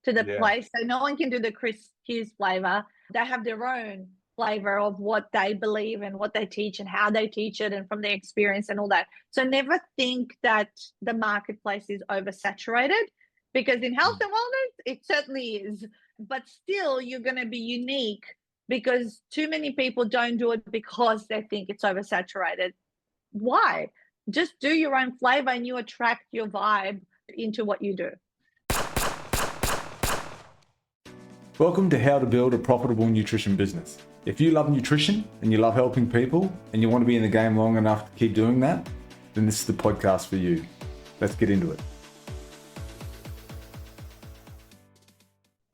to the Yeah. place. So no one can do the Chris Hughes flavor. They have their own flavor of what they believe and what they teach and how they teach it and from their experience and all that. So never think that the marketplace is oversaturated, because in health and wellness, it certainly is. But still, you're going to be unique, because too many people don't do it because they think it's oversaturated. Why? Just do your own flavor and you attract your vibe into what you do. Welcome to How to Build a Profitable Nutrition Business. If you love nutrition and you love helping people and you want to be in the game long enough to keep doing that, then this is the podcast for you. Let's get into it.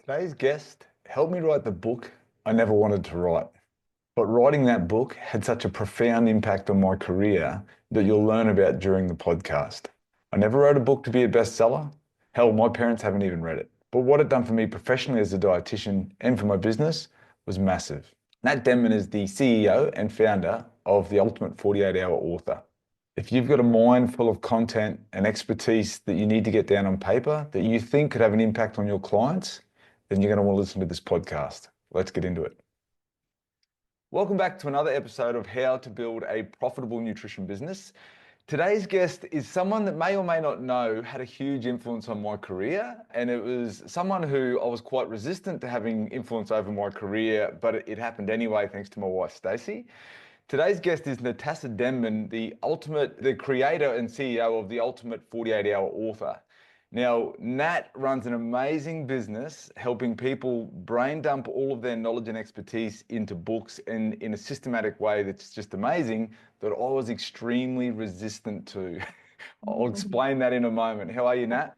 Today's guest helped me write the book I never wanted to write. But writing that book had such a profound impact on my career that you'll learn about during the podcast. I never wrote a book to be a bestseller. Hell, my parents haven't even read it. But what it done for me professionally as a dietitian and for my business was massive. Nat Denman is the CEO and founder of the Ultimate 48-Hour Author. If you've got a mind full of content and expertise that you need to get down on paper that you think could have an impact on your clients, then you're going to want to listen to this podcast. Let's get into it. Welcome back to another episode of How to Build a Profitable Nutrition Business. Today's guest is someone that may or may not know had a huge influence on my career, and it was someone who I was quite resistant to having influence over my career, but it happened anyway thanks to my wife Stacey. Today's guest is Natasa Denman, the creator and CEO of the Ultimate 48-Hour Author. Now, Nat runs an amazing business helping people brain dump all of their knowledge and expertise into books and in a systematic way that's just amazing that I was extremely resistant to. I'll explain that in a moment. How are you, Nat?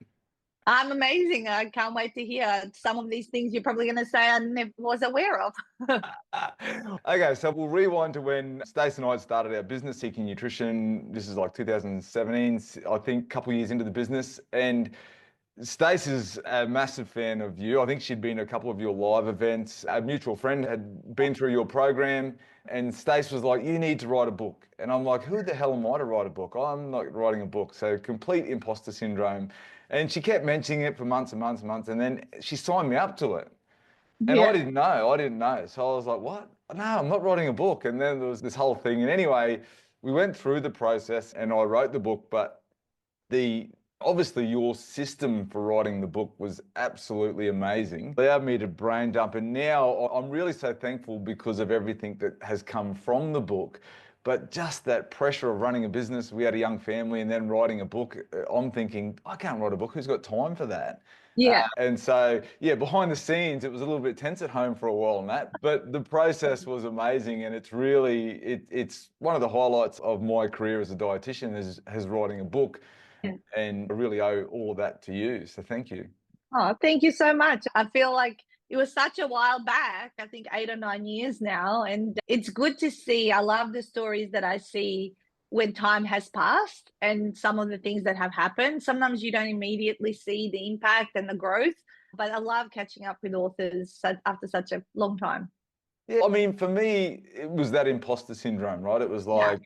I'm amazing. I can't wait to hear some of these things you're probably going to say I never was aware of. Okay, so we'll rewind to when Stacey and I started our business, Seeking Nutrition. This is like 2017, I think, a couple of years into the business. And Stacey's a massive fan of you. I think she'd been to a couple of your live events. A mutual friend had been through your program, and Stacey was like, you need to write a book. And I'm like, who the hell am I to write a book? I'm not writing a book. So complete imposter syndrome. And she kept mentioning it for months and months and months. And then she signed me up to it. And Yeah. I didn't know. So I was like, what? No, I'm not writing a book. And then there was this whole thing. And anyway, we went through the process and I wrote the book, but obviously your system for writing the book was absolutely amazing. It allowed me to brain dump. And now I'm really so thankful because of everything that has come from the book. But just that pressure of running a business, we had a young family, and then writing a book, I'm thinking, I can't write a book. Who's got time for that? Yeah. And so, yeah, behind the scenes, it was a little bit tense at home for a while on that, but the process was amazing. And it's really, it's one of the highlights of my career as a dietitian is writing a book. And I really owe all of that to you. So thank you. Oh, thank you so much. I feel like it was such a while back, I think 8 or 9 years now. And it's good to see. I love the stories that I see when time has passed and some of the things that have happened. Sometimes you don't immediately see the impact and the growth, but I love catching up with authors after such a long time. Yeah, I mean, for me, it was that imposter syndrome, right? It was like,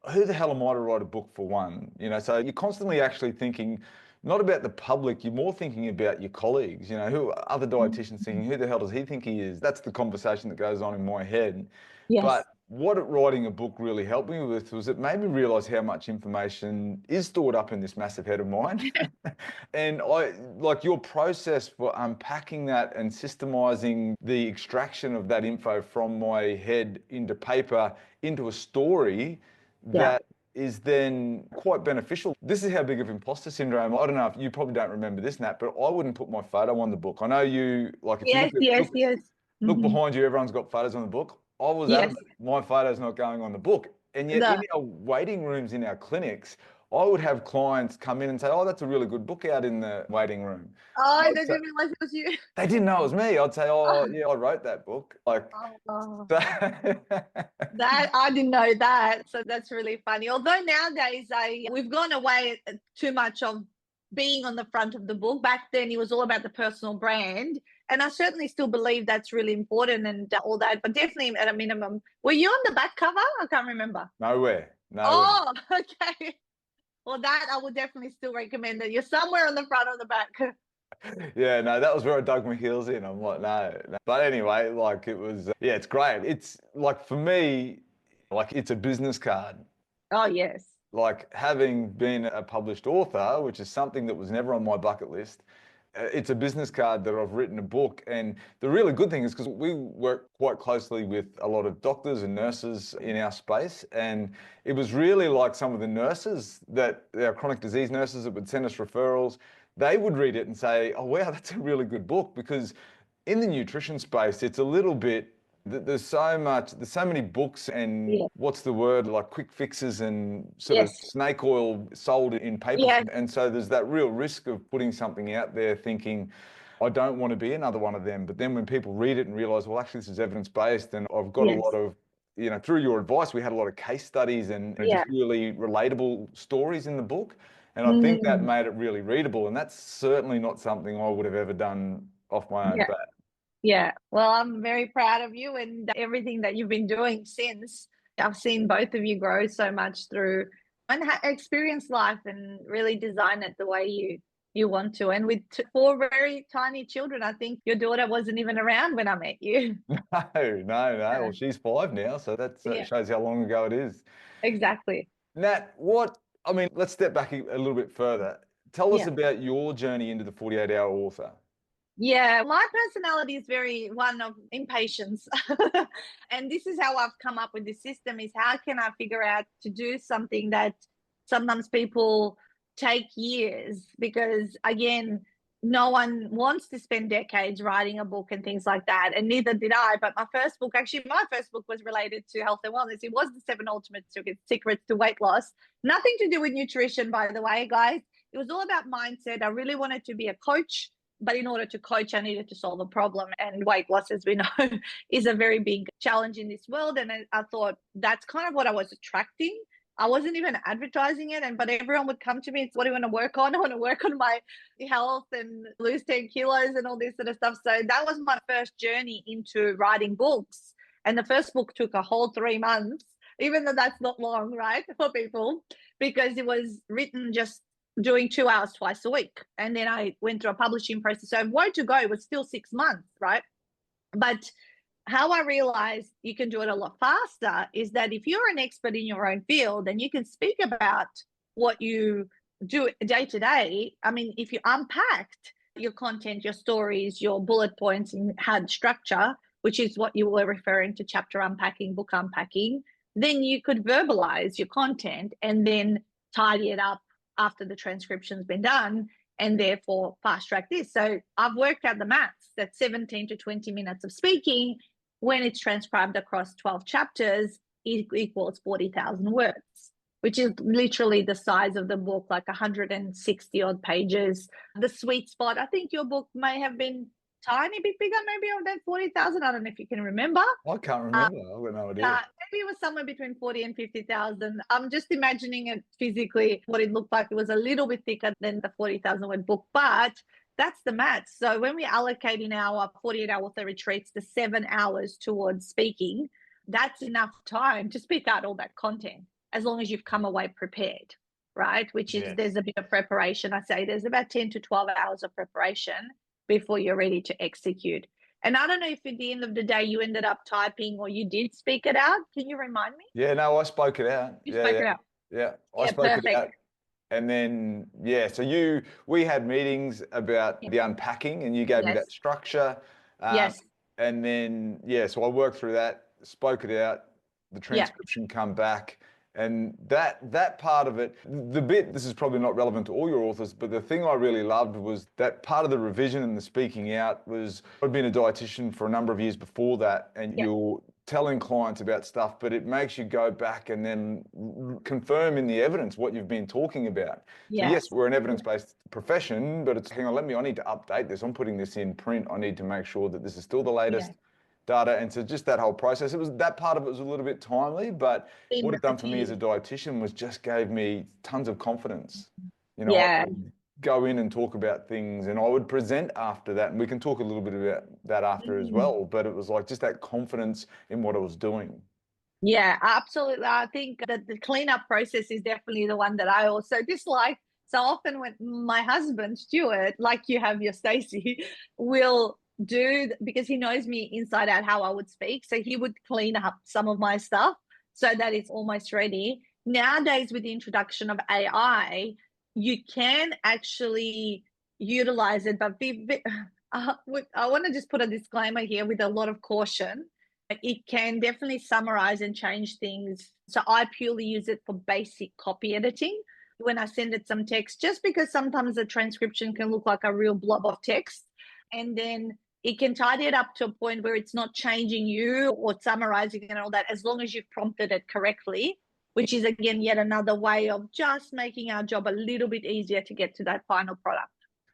who the hell am I to write a book for one? So you're constantly actually thinking not about the public, you're more thinking about your colleagues, who other dietitians thinking, who the hell does he think he is? That's the conversation that goes on in my head. Yes. But what writing a book really helped me with was it made me realize how much information is stored up in this massive head of mine. And your process for unpacking that and systemizing the extraction of that info from my head into paper, into a story that is then quite beneficial. This is how big of imposter syndrome. I don't know if you probably don't remember this, Nat, but I wouldn't put my photo on the book. I know you, like, if you look behind you, everyone's got photos on the book. I was adamant, my photo's not going on the book. And yet in our waiting rooms, in our clinics, I would have clients come in and say, oh, that's a really good book out in the waiting room. Oh, they didn't realize it was you. They didn't know it was me. I'd say, oh, yeah, I wrote that book. Like, that I didn't know that. So that's really funny. Although nowadays we've gone away too much of being on the front of the book. Back then it was all about the personal brand. And I certainly still believe that's really important and all that, but definitely at a minimum. Were you on the back cover? I can't remember. Nowhere. Oh, okay. Well, that I would definitely still recommend that you're somewhere on the front or the back. Yeah, no, that was where I dug my heels in. I'm like, no, no. But anyway, like it was, yeah, it's great. It's like for me, like it's a business card. Oh, yes. Like having been a published author, which is something that was never on my bucket list, it's a business card that I've written a book. And the really good thing is because we work quite closely with a lot of doctors and nurses in our space. And it was really like some of the nurses that our chronic disease nurses that would send us referrals, they would read it and say, oh, wow, that's a really good book. Because in the nutrition space, it's a little bit, there's so much, there's so many books and Yeah. what's the word, like quick fixes and sort of Yes. snake oil sold in paper Yes. form. And so there's that real risk of putting something out there thinking, I don't want to be another one of them. But then when people read it and realize, well, actually, this is evidence based, and I've got a lot Yes. of, through your advice, we had a lot of case studies and Yeah. just really relatable stories in the book. And I think that Mm. made it really readable. And that's certainly not something I would have ever done off my own Yeah. bat. Yeah. Well, I'm very proud of you and everything that you've been doing since. I've seen both of you grow so much through and experience life and really design it the way you want to. And with four very tiny children, I think your daughter wasn't even around when I met you. No, no, no. Yeah. Well, she's 5 now, so that Yeah, shows how long ago it is. exactly. Nat, I mean, let's step back a little bit further. Tell us Yeah. about your journey into the 48-hour author. Yeah, my personality is very one of impatience. And this is how I've come up with this system is how can I figure out to do something that sometimes people take years because again, no one wants to spend decades writing a book and things like that. And neither did I. But my first book was related to health and wellness. It was the 7 Ultimate Secrets to Weight Loss. Nothing to do with nutrition, by the way, guys. It was all about mindset. I really wanted to be a coach, but in order to coach, I needed to solve a problem. And weight loss, as we know, is a very big challenge in this world. And I thought that's kind of what I was attracting. I wasn't even advertising it, but everyone would come to me and say, what do you want to work on? I want to work on my health and lose 10 kilos and all this sort of stuff. So that was my first journey into writing books. And the first book took a whole 3 months, even though that's not long, right, for people, because it was written just doing 2 hours twice a week. And then I went through a publishing process. So where to go, it was still 6 months, right? But how I realized you can do it a lot faster is that if you're an expert in your own field and you can speak about what you do day to day, I mean, if you unpacked your content, your stories, your bullet points, and had structure, which is what you were referring to chapter unpacking, book unpacking, then you could verbalize your content and then tidy it up after the transcription's been done and therefore fast track this. So I've worked out the maths that 17 to 20 minutes of speaking when it's transcribed across 12 chapters equals 40,000 words, which is literally the size of the book, like 160 odd pages. The sweet spot, I think your book may have been tiny bit bigger, maybe than 40,000. I don't know if you can remember. I can't remember. I've got no idea. Maybe it was somewhere between 40 and 50,000. I'm just imagining it physically, what it looked like. It was a little bit thicker than the 40,000 word book, but that's the maths. So when we allocate in our 48-hour author retreats the 7 hours towards speaking, that's enough time to speak out all that content as long as you've come away prepared, right? Which is there's a bit of preparation. I say there's about 10 to 12 hours of preparation before you're ready to execute. And I don't know if at the end of the day you ended up typing or you did speak it out. Can you remind me? Yeah, no, I spoke it out. You spoke it out. Yeah, I Yeah, spoke it perfect. out. And then, so we had meetings about the unpacking and you gave me that structure. Yes. And then, so I worked through that, spoke it out, the transcription come back. And that part of it, this is probably not relevant to all your authors, but the thing I really loved was that part of the revision and the speaking out was, I'd been a dietitian for a number of years before that, and you're telling clients about stuff, but it makes you go back and then confirm in the evidence what you've been talking about. So yes, we're an evidence-based profession, but it's, hang on, I need to update this. I'm putting this in print. I need to make sure that this is still the latest data. And so just that whole process, that part of it was a little bit timely, but what it done for me as a dietitian was just gave me tons of confidence. I would go in and talk about things and I would present after that. And we can talk a little bit about that after as well. But it was like just that confidence in what I was doing. Yeah, absolutely. I think that the cleanup process is definitely the one that I also dislike So often when my husband, Stuart, like you have your Stacey, will do, because he knows me inside out how I would speak. So he would clean up some of my stuff so that it's almost ready. Nowadays, with the introduction of AI, you can actually utilize it, but I want to just put a disclaimer here with a lot of caution. It can definitely summarize and change things. So I purely use it for basic copy editing when I send it some text, just because sometimes the transcription can look like a real blob of text. And then it can tidy it up to a point where it's not changing you or summarizing and all that, as long as you've prompted it correctly, which is, again, yet another way of just making our job a little bit easier to get to that final product.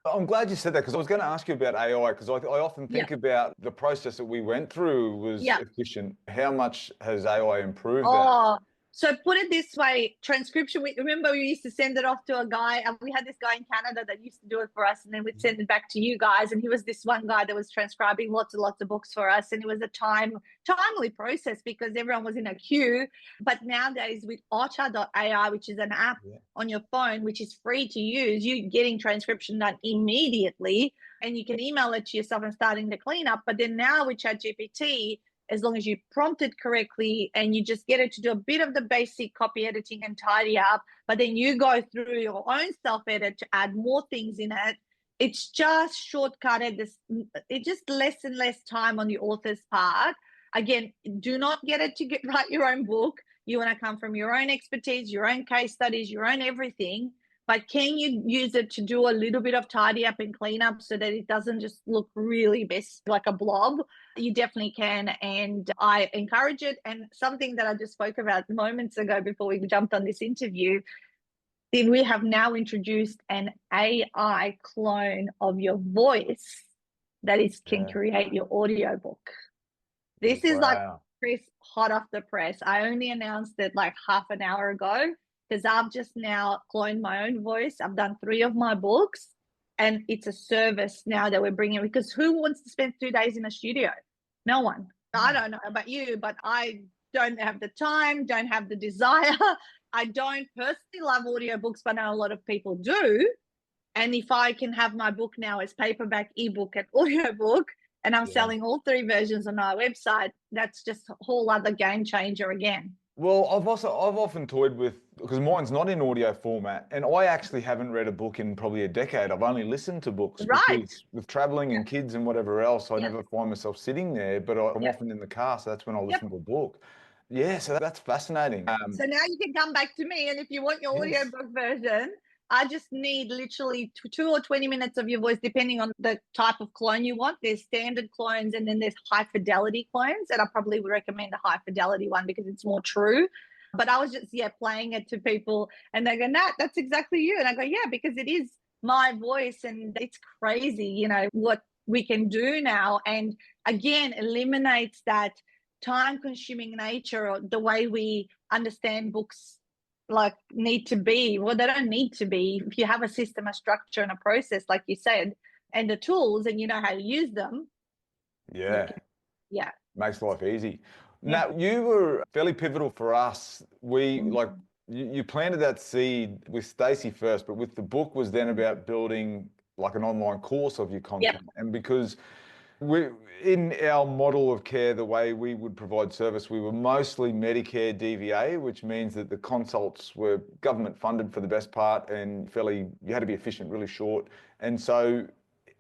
I'm glad you said that, because I was going to ask you about AI, because I often think about the process that we went through was efficient. How much has AI improved that? So put it this way, transcription, remember we used to send it off to a guy, and we had this guy in Canada that used to do it for us, and then we'd send it back to you guys, and he was this one guy that was transcribing lots and lots of books for us, and it was a timely process because everyone was in a queue. But nowadays with Otter.ai, which is an app on your phone, which is free to use, you're getting transcription done immediately, and you can email it to yourself and starting to clean up. But then now with ChatGPT, as long as you prompt it correctly and you just get it to do a bit of the basic copy editing and tidy up, but then you go through your own self-edit to add more things in it, it's just shortcutted. It's just less and less time on the author's part. Again, do not get it to write your own book. You want to come from your own expertise, your own case studies, your own everything. But can you use it to do a little bit of tidy up and clean up so that it doesn't just look really best like a blob? You definitely can, and I encourage it. And something that I just spoke about moments ago before we jumped on this interview, we have now introduced an AI clone of your voice that can create your audiobook. This is like, Chris, hot off the press. I only announced it like half an hour ago, because I've just now cloned my own voice. I've done 3 of my books, and it's a service now that we're bringing, because who wants to spend 2 days in a studio? No one. I don't know about you, but I don't have the time, don't have the desire. I don't personally love audiobooks, but I know a lot of people do. And if I can have my book now as paperback, ebook, and audiobook, and I'm selling all 3 versions on our website, that's just a whole other game changer again. Well, I've often toyed with, because mine's not in audio format, and I actually haven't read a book in probably a decade. I've only listened to books, because with traveling and kids and whatever else, I never find myself sitting there, but I'm often in the car, so that's when I listen to a book. Yeah, so that's fascinating. So now you can come back to me, and if you want your audiobook version, I just need literally 2 or 20 minutes of your voice, depending on the type of clone you want. There's standard clones, and then there's high fidelity clones, and I probably would recommend a high fidelity one because it's more true. But I was just playing it to people, and they go, "Nat, that's exactly you." And I go, "Yeah, because it is my voice." And it's crazy, what we can do now. And again, eliminates that time-consuming nature, or the way we understand books need to be. Well, they don't need to be. If you have a system, a structure, and a process, like you said, and the tools, and you know how to use them, makes life easy. Now, you were fairly pivotal for us. You planted that seed with Stacey first, but with the book was then about building like an online course of your content. And because in our model of care, the way we would provide service, we were mostly Medicare DVA, which means that the consults were government funded for the best part, and you had to be efficient, really short. And so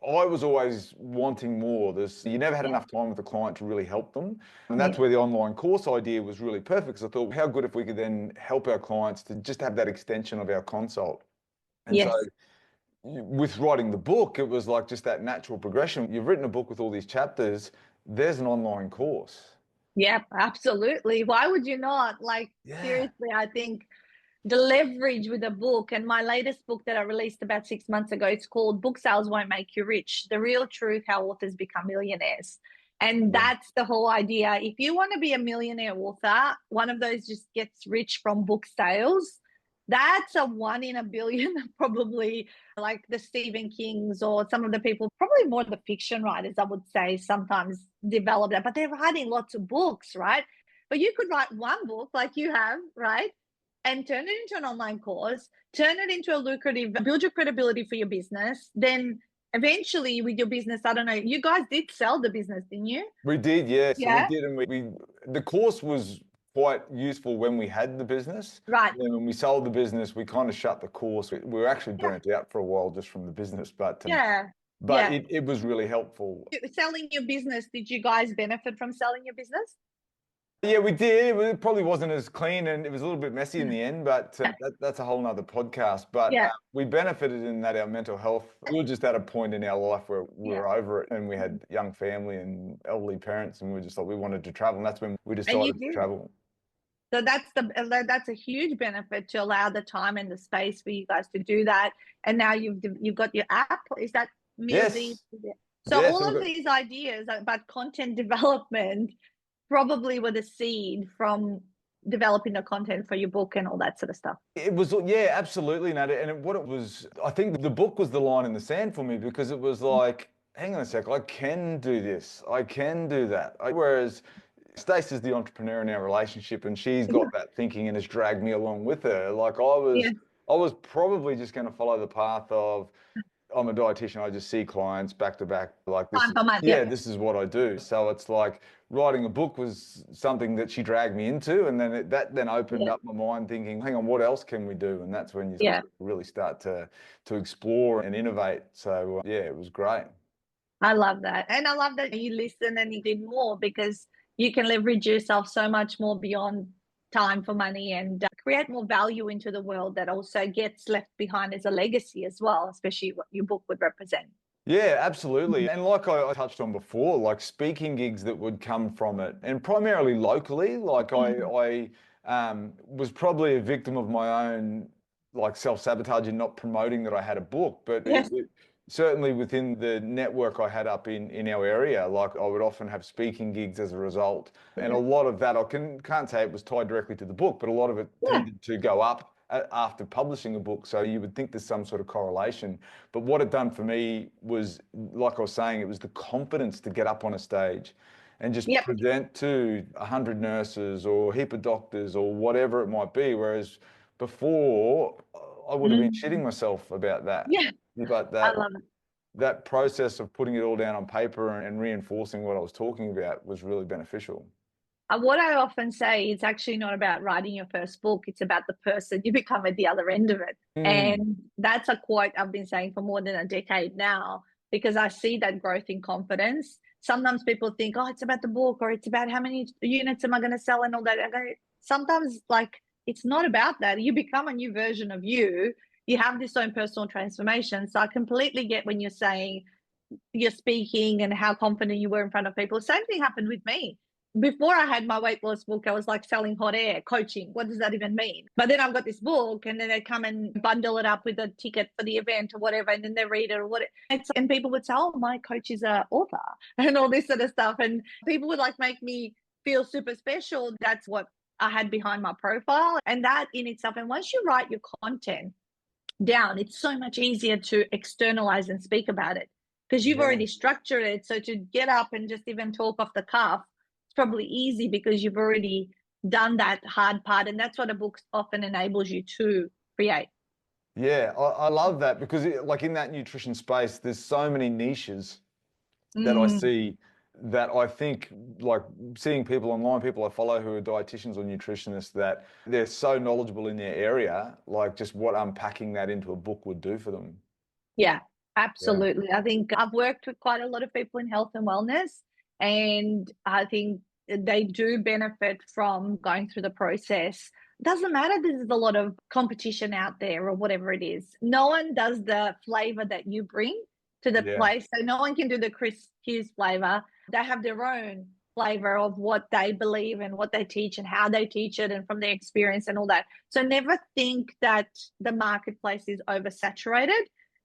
I was always wanting more. You never had enough time with the client to really help them. And that's where the online course idea was really perfect, because I thought, how good if we could then help our clients to just have that extension of our consult. And so with writing the book, it was like just that natural progression. You've written a book with all these chapters, there's an online course. Yeah, absolutely. Why would you not? Seriously, I think the leverage with a book, and my latest book that I released about 6 months ago, it's called Book Sales Won't Make You Rich: The Real Truth, How Authors Become Millionaires. And that's the whole idea. If you want to be a millionaire author, one of those just gets rich from book sales. That's a 1 in a billion, probably, like the Stephen Kings or some of the people, probably more the fiction writers, I would say, sometimes develop that. But they're writing lots of books, right? But you could write one book like you have, right? and turn it into an online course, turn it into a lucrative, build your credibility for your business. Then eventually with your business, I don't know, you guys did sell the business, didn't you? We did, yeah. So we Yeah. did, and the course was quite useful when we had the business. Right. And when we sold the business, we kind of shut the course. We were actually burnt out for a while just from the business, but Yeah. but Yeah. it was really helpful. Selling your business, did you guys benefit from selling your business? Yeah, we did. It probably wasn't as clean, and it was a little bit messy in the end, but that's a whole nother podcast. But Yeah. we benefited in that our mental health, we were just at a point in our life where we were over it, and we had young family and elderly parents, and we were just like, we wanted to travel, and that's when we And you decided to did. travel. So that's a huge benefit to allow the time and the space for you guys to do that. And now you've got your app. Is that Mealzee? Yes. So Yes. all of these ideas about content development probably were the seed from developing the content for your book and all that sort of stuff. It was, yeah, absolutely, Nat. And what it was, I think the book was the line in the sand for me, because it was like, hang on a sec, I can do this, I can do that. Whereas Stacey's the entrepreneur in our relationship, and she's got that thinking and has dragged me along with her. Like Yeah. I was probably just going to follow the path of, I'm a dietitian, I just see clients back to back, like this. Time for money. Yeah, this is what I do. So it's like writing a book was something that she dragged me into, and then that then opened Yeah. up my mind, thinking, hang on, what else can we do? And that's when you Yeah. really start to explore and innovate. So yeah, it was great. I love that. And I love that you listen and you did more, because you can leverage yourself so much more beyond time for money and create more value into the world that also gets left behind as a legacy as well, especially what your book would represent. Yeah, absolutely. And like I touched on before, like speaking gigs that would come from it, and primarily locally, like I was probably a victim of my own like self-sabotage in not promoting that I had a book, but Yes. certainly within the network I had up in our area, like I would often have speaking gigs as a result. And a lot of that, can't say it was tied directly to the book, but a lot of it tended to go up after publishing a book. So you would think there's some sort of correlation. But what it done for me was, like I was saying, it was the confidence to get up on a stage and just present to 100 nurses or a heap of doctors or whatever it might be. Whereas before, I would have been shitting myself about that. Yeah. But I love it. that process of putting it all down on paper and reinforcing what I was talking about was really beneficial. What I often say, it's actually not about writing your first book. It's about the person you become at the other end of it. And that's a quote I've been saying for more than a decade now, because I see that growth in confidence. Sometimes people think, oh, it's about the book, or it's about how many units am I going to sell and all that. Sometimes, like, it's not about that. You become a new version of you. You have this own personal transformation. So I completely get when you're saying you're speaking and how confident you were in front of people. Same thing happened with me. Before I had my weight loss book, I was like selling hot air, coaching. What does that even mean? But then I've got this book, and then they come and bundle it up with a ticket for the event or whatever, and then they read it or whatever. And people would say, oh, my coach is an author and all this sort of stuff. And people would like make me feel super special. That's what I had behind my profile. And that in itself, and once you write your content down, it's so much easier to externalize and speak about it, because you've already structured it. So to get up and just even talk off the cuff, it's probably easy because you've already done that hard part. And that's what a book often enables you to create. Yeah, I love that, because like in that nutrition space, there's so many niches that I see, that I think, like seeing people online, people I follow who are dietitians or nutritionists, that they're so knowledgeable in their area, like just what unpacking that into a book would do for them. Yeah, absolutely. I think I've worked with quite a lot of people in health and wellness, and I think they do benefit from going through the process. Doesn't matter, there's a lot of competition out there or whatever it is. No one does the flavor that you bring to the place. So no one can do the Chris Hughes flavor. They have their own flavor of what they believe and what they teach and how they teach it and from their experience and all that. So never think that the marketplace is oversaturated,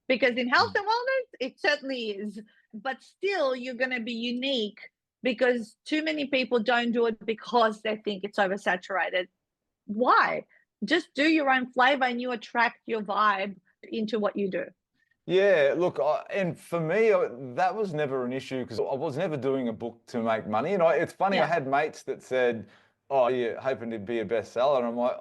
because in health and wellness, it certainly is. But still, you're going to be unique, because too many people don't do it because they think it's oversaturated. Why? Just do your own flavor and you attract your vibe into what you do. Yeah, look, and for me, that was never an issue, because I was never doing a book to make money. And it's funny, I had mates that said, oh, you're hoping to be a bestseller. And I'm like,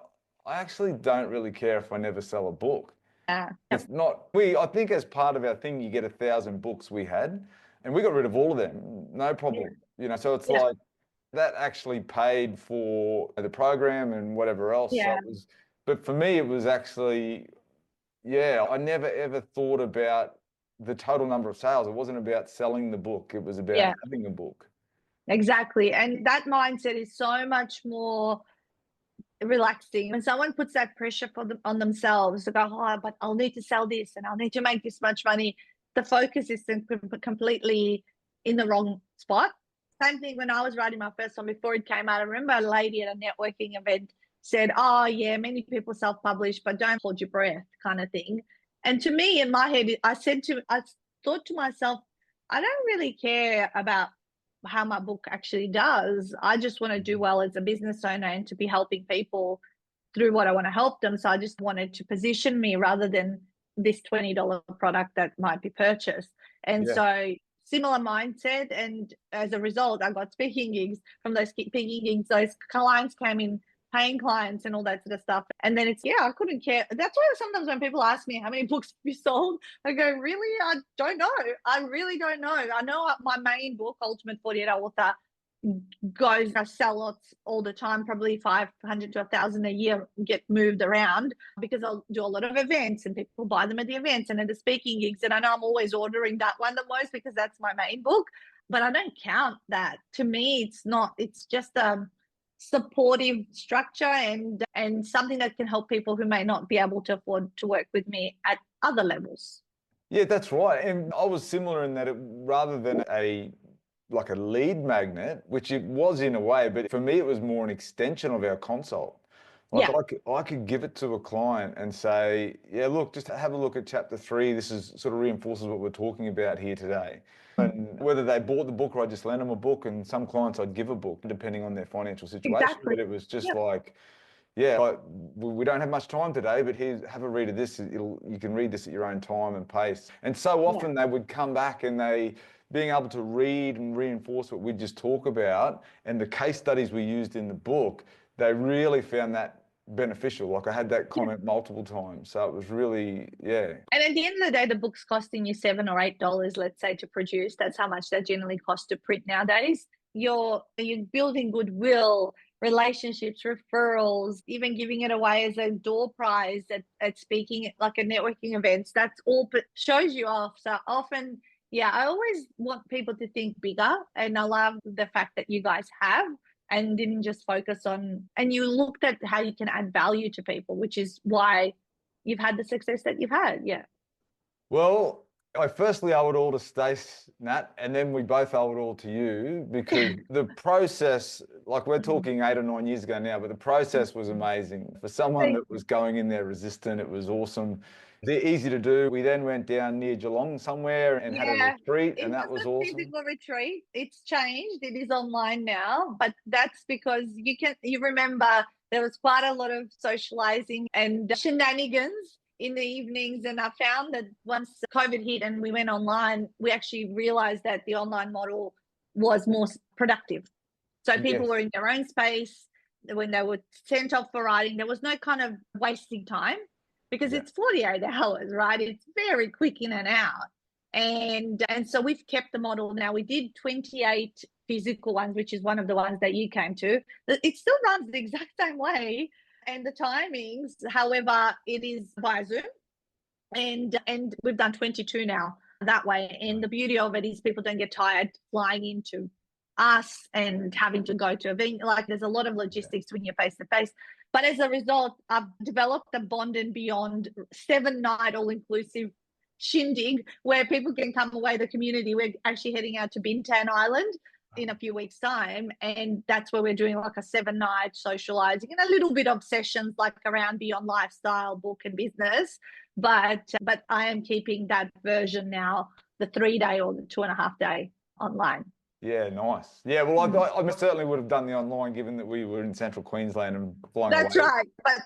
I actually don't really care if I never sell a book. Yeah. It's not, I think as part of our thing, you get 1,000 books we had, and we got rid of all of them, no problem. So it's like that actually paid for the program and whatever else. So Yeah. it was, but for me, it was actually, I never ever thought about the total number of sales. It wasn't about selling the book. It was about having a book. Exactly. And that mindset is so much more relaxing. When someone puts that pressure on themselves to go, oh, but I'll need to sell this and I'll need to make this much money, the focus is completely in the wrong spot. Same thing when I was writing my first one before it came out. I remember a lady at a networking event said, oh, yeah, many people self-publish, but don't hold your breath kind of thing. And to me, in my head, I thought to myself, I don't really care about how my book actually does. I just want to do well as a business owner and to be helping people through what I want to help them. So I just wanted to position me rather than this $20 product that might be purchased. And so similar mindset. And as a result, I got speaking gigs. From those speaking gigs, those clients came in, paying clients and all that sort of stuff. And then I couldn't care. That's why sometimes when people ask me how many books have you sold, I go, really? I don't know. I really don't know. I know my main book, Ultimate 48-Hour Author, I sell lots all the time, probably 500 to 1,000 a year get moved around because I'll do a lot of events and people buy them at the events and at the speaking gigs. And I know I'm always ordering that one the most because that's my main book, but I don't count that. To me, it's just a supportive structure and something that can help people who may not be able to afford to work with me at other levels. Yeah, that's right. And I was similar in that rather than like a lead magnet, which it was in a way, but for me, it was more an extension of our consult. Like I could give it to a client and say, yeah, look, just have a look at chapter 3. This is sort of reinforces what we're talking about here today. And whether they bought the book or I just lent them a book, and some clients I'd give a book depending on their financial situation. Exactly. But it was just like, we don't have much time today, but have a read of this. You can read this at your own time and pace. And so often they would come back and being able to read and reinforce what we just talk about and the case studies we used in the book, they really found that beneficial. Like I had that comment multiple times. So it was really, And at the end of the day, the book's costing you $7 or $8, let's say, to produce. That's how much that generally costs to print nowadays. You're building goodwill, relationships, referrals, even giving it away as a door prize at speaking at like a networking events. That's all shows you off. So often, I always want people to think bigger. And I love the fact that you guys have and didn't just focus on, and you looked at how you can add value to people, which is why you've had the success that you've had. Yeah. Well, I owed all to Stacey, Nat, and then we both owe it all to you because the process, like we're talking 8 or 9 years ago now, but the process was amazing. For someone that was going in there resistant, it was awesome. They're easy to do. We then went down near Geelong somewhere and had a retreat, and that was awesome. Physical retreat. It's changed. It is online now, but that's because you remember there was quite a lot of socializing and shenanigans in the evenings. And I found that once COVID hit and we went online, we actually realized that the online model was more productive. So people were in their own space. When they were sent off for writing, there was no kind of wasting time because it's 48 hours, right? It's very quick in and out. And so we've kept the model. Now we did 28 physical ones, which is one of the ones that you came to. It still runs the exact same way. And the timings, however, it is via Zoom. And we've done 22 now that way. And the beauty of it is people don't get tired flying into us and having to go to a venue. Like there's a lot of logistics when you're face to face. But as a result, I've developed a Bond and Beyond 7-night all-inclusive shindig where people can come away the community. We're actually heading out to Bintan Island in a few weeks' time, and that's where we're doing like a 7-night socializing and a little bit of sessions like around beyond lifestyle, book and business. But I am keeping that version now, the 3-day or the 2.5-day online. Yeah, nice. Yeah, well, I certainly would have done the online given that we were in central Queensland and flying away. That's right. But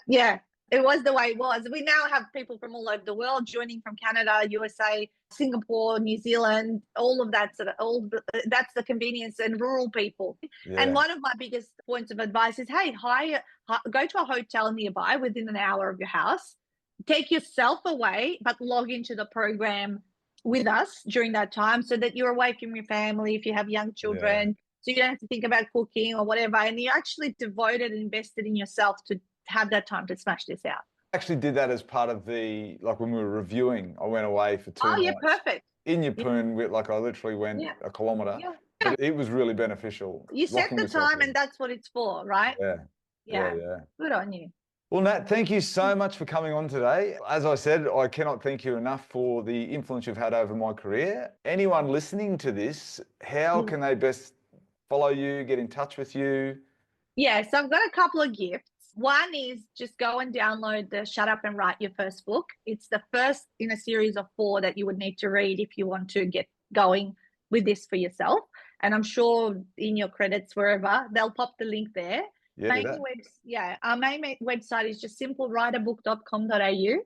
It was the way it was. We now have people from all over the world joining, from Canada, USA, Singapore, New Zealand, all of that sort of that's the convenience, and rural people. Yeah. And one of my biggest points of advice is, hey, go to a hotel nearby within an hour of your house, take yourself away, but log into the program with us during that time so that you're away from your family if you have young children. So you don't have to think about cooking or whatever. And you actually devoted and invested in yourself to have that time to smash this out. I actually did that as part of like when we were reviewing, I went away for 2 nights. Oh, yeah, perfect. In Yeppoon, like I literally went a kilometre. Yeah. But it was really beneficial. You set the time and that's what it's for, right? Yeah. Good on you. Well, Nat, thank you so much for coming on today. As I said, I cannot thank you enough for the influence you've had over my career. Anyone listening to this, how can they best follow you, get in touch with you? Yeah, so I've got a couple of gifts. One is just go and download the Shut Up and Write Your First book. It's the first in a series of 4 that you would need to read if you want to get going with this for yourself. And I'm sure in your credits, wherever, they'll pop the link there. Our main website is just simplewriterbook.com.au.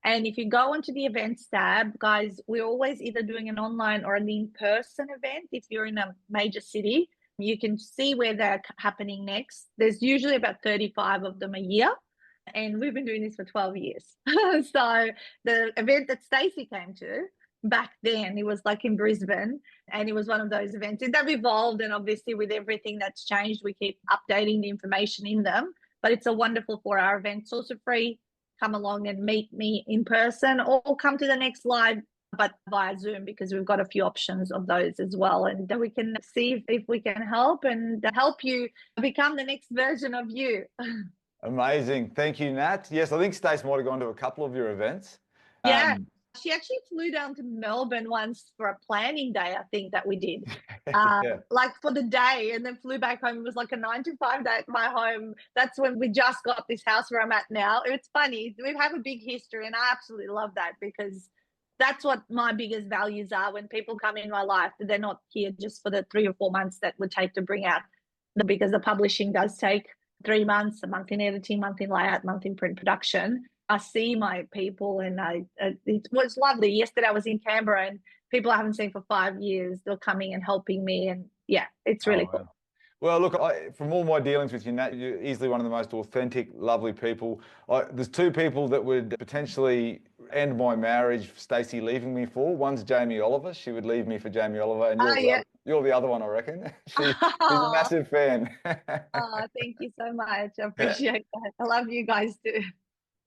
And if you go onto the events tab, guys, we're always either doing an online or an in-person event. If you're in a major city, you can see where they're happening next. There's usually about 35 of them a year. And we've been doing this for 12 years. So the event that Stacey came to back then, it was like in Brisbane, and it was one of those events. And they've evolved, and obviously with everything that's changed, we keep updating the information in them. But it's a wonderful 4-hour event. It's also free. Come along and meet me in person, or come to the next live, but via Zoom, because we've got a few options of those as well. And we can see if we can help you become the next version of you. Amazing. Thank you, Nat. Yes, I think Stacey might have gone to a couple of your events. Yeah. She actually flew down to Melbourne once for a planning day, I think, that we did. Like for the day, and then flew back home. It was like a 9 to 5 day at my home. That's when we just got this house where I'm at now. It's funny. We have a big history, and I absolutely love that, because that's what my biggest values are. When people come in my life, they're not here just for the 3 or 4 months that would take to bring out because the publishing does take 3 months, a month in editing, month in layout, month in print production. I see my people, and it was lovely. Yesterday I was in Canberra, and people I haven't seen for 5 years, they're coming and helping me, and it's really cool. Well, look, from all my dealings with you, Nat, you're easily one of the most authentic, lovely people. There's 2 people that would potentially end my marriage, Stacey leaving me for. One's Jamie Oliver. She would leave me for Jamie Oliver, and you're the other one, I reckon. She's a massive fan. Thank you so much. I appreciate that. I love you guys too.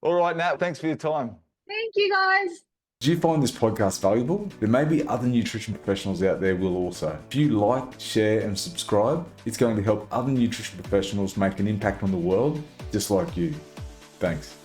All right, Nat, thanks for your time. Thank you, guys. Do you find this podcast valuable? There may be other nutrition professionals out there will also. If you like, share, and subscribe, it's going to help other nutrition professionals make an impact on the world just like you. Thanks.